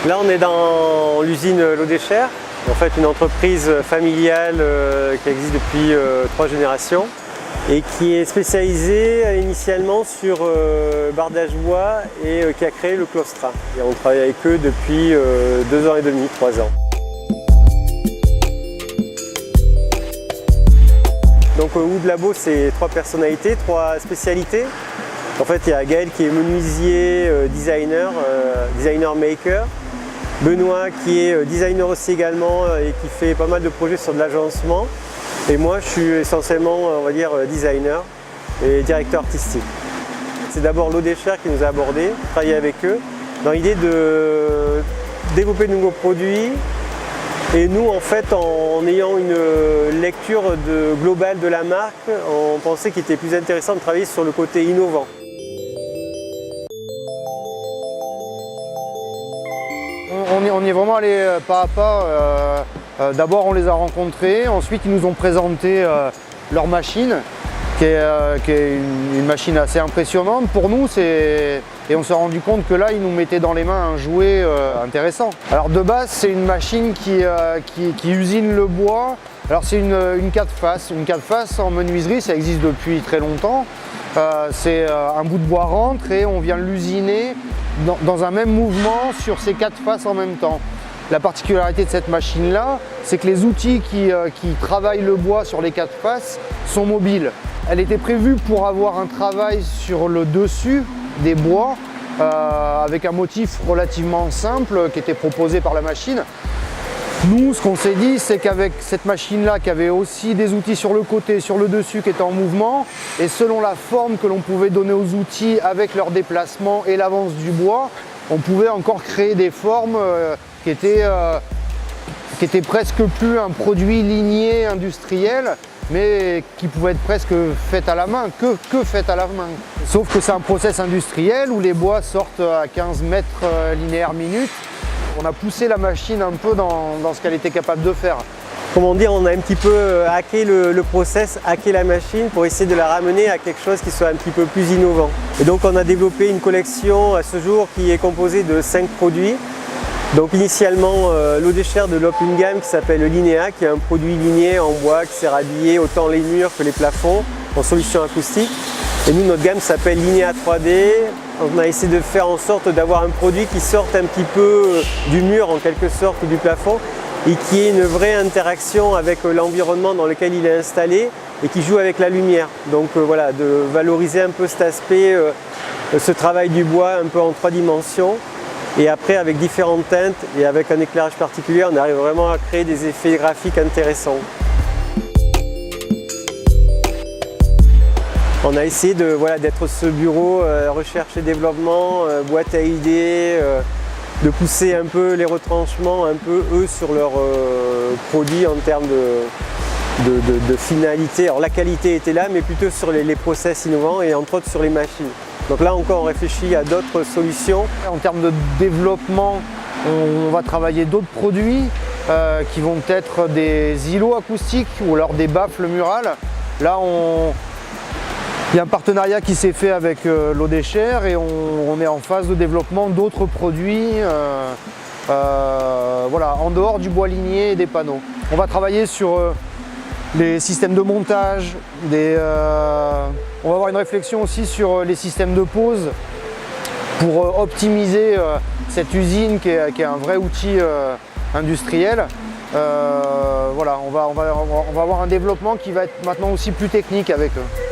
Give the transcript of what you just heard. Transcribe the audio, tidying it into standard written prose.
Là, on est dans l'usine Lodescher, en fait une entreprise familiale qui existe depuis 3 générations et qui est spécialisée initialement sur bardage bois et qui a créé le Claustra. Et on travaille avec eux depuis 2 ans et demi, 3 ans. Donc Wood Labo, c'est 3 personnalités, 3 spécialités. En fait, il y a Gaël qui est menuisier, designer maker. Benoît qui est designer aussi également et qui fait pas mal de projets sur de l'agencement. Et moi, je suis essentiellement, on va dire, designer et directeur artistique. C'est d'abord Lodescher qui nous a abordés, travailler avec eux, dans l'idée de développer de nouveaux produits. Et nous, en fait, en ayant une lecture globale de la marque, on pensait qu'il était plus intéressant de travailler sur le côté innovant. On y est vraiment allé pas à pas. D'abord, on les a rencontrés, ensuite ils nous ont présenté leur machine, qui est une machine assez impressionnante pour nous. Et on s'est rendu compte que là, ils nous mettaient dans les mains un jouet intéressant. Alors de base, c'est une machine qui usine le bois. Alors c'est une 4 faces. Une 4 faces en menuiserie, ça existe depuis très longtemps. C'est un bout de bois rentre et on vient l'usiner dans un même mouvement sur ces 4 faces en même temps. La particularité de cette machine-là, c'est que les outils qui travaillent le bois sur les 4 faces sont mobiles. Elle était prévue pour avoir un travail sur le dessus des bois avec un motif relativement simple qui était proposé par la machine. Nous, ce qu'on s'est dit, c'est qu'avec cette machine-là, qui avait aussi des outils sur le côté, sur le dessus, qui étaient en mouvement, et selon la forme que l'on pouvait donner aux outils avec leur déplacement et l'avance du bois, on pouvait encore créer des formes qui étaient presque plus un produit ligné industriel, mais qui pouvaient être presque faites à la main, que faites à la main. Sauf que c'est un process industriel où les bois sortent à 15 mètres linéaires minute. On a poussé la machine un peu dans ce qu'elle était capable de faire. Comment dire, on a un petit peu hacké le process, hacké la machine pour essayer de la ramener à quelque chose qui soit un petit peu plus innovant. Et donc on a développé une collection à ce jour qui est composée de 5 produits. Donc initialement Lodescher développe une gamme qui s'appelle le Linéa, qui est un produit ligné en bois qui sert à habiller autant les murs que les plafonds en solution acoustique. Et nous, notre gamme s'appelle Linéa 3D. On a essayé de faire en sorte d'avoir un produit qui sorte un petit peu du mur en quelque sorte ou du plafond et qui ait une vraie interaction avec l'environnement dans lequel il est installé et qui joue avec la lumière. Donc voilà, de valoriser un peu cet aspect, ce travail du bois un peu en 3 dimensions. Et après, avec différentes teintes et avec un éclairage particulier, on arrive vraiment à créer des effets graphiques intéressants. On a essayé d'être ce bureau recherche et développement, boîte à idées, de pousser un peu les retranchements, un peu eux sur leurs produits en termes de finalité. Alors la qualité était là, mais plutôt sur les process innovants et entre autres sur les machines. Donc là encore, on réfléchit à d'autres solutions. En termes de développement, on va travailler d'autres produits qui vont être des îlots acoustiques ou alors des baffles murales. Là, il y a un partenariat qui s'est fait avec Lodescher et on est en phase de développement d'autres produits en dehors du bois ligné et des panneaux. On va travailler sur les systèmes de montage, on va avoir une réflexion aussi sur les systèmes de pose pour optimiser cette usine qui est un vrai outil industriel. On va avoir un développement qui va être maintenant aussi plus technique avec eux.